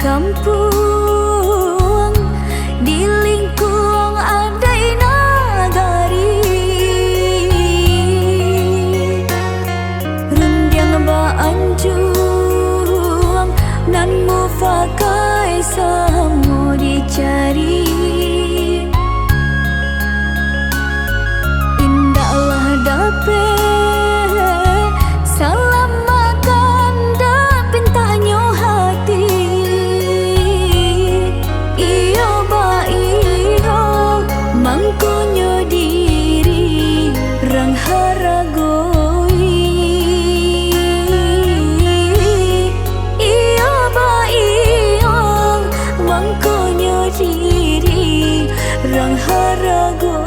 kampung di lingkung adai nagari, rendiang baanjung nan mufakai samo dicari. Indahlah dape salam makan dapin tanyo hati. Iyo ba iyo mangkonyo diri rang haragoi. Iyo ba iyo mangkonyo diri rang haragoi.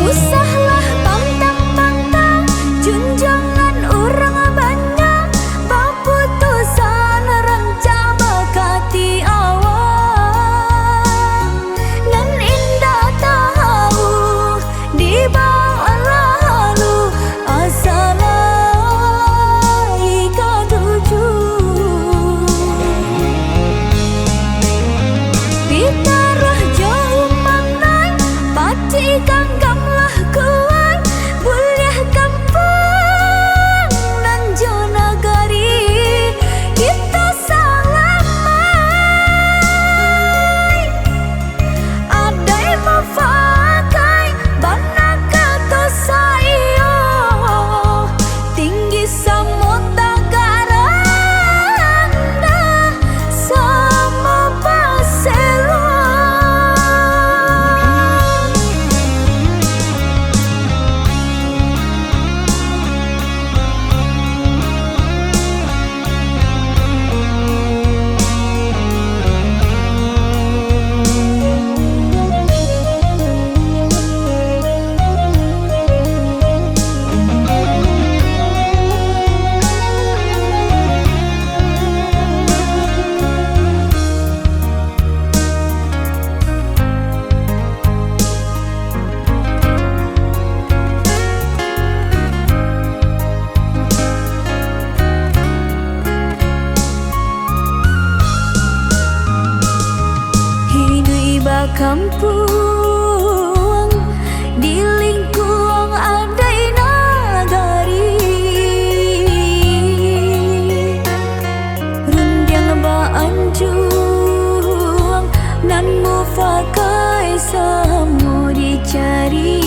Usahlah pantang-pantang junjangan orang banyak, paputusan ranca bakati awak nan indah tahu di bawah lalu asalai katuju. Pitarah jauh manai pati kanggam kuat buliah kampung nan jo nagari. Kita salamai adai mafakai bana kata sayo tinggi samota garanda sama paselo. Kampung di lingkung adai nagari, rendiang baanjung nan mufakai samo dicari.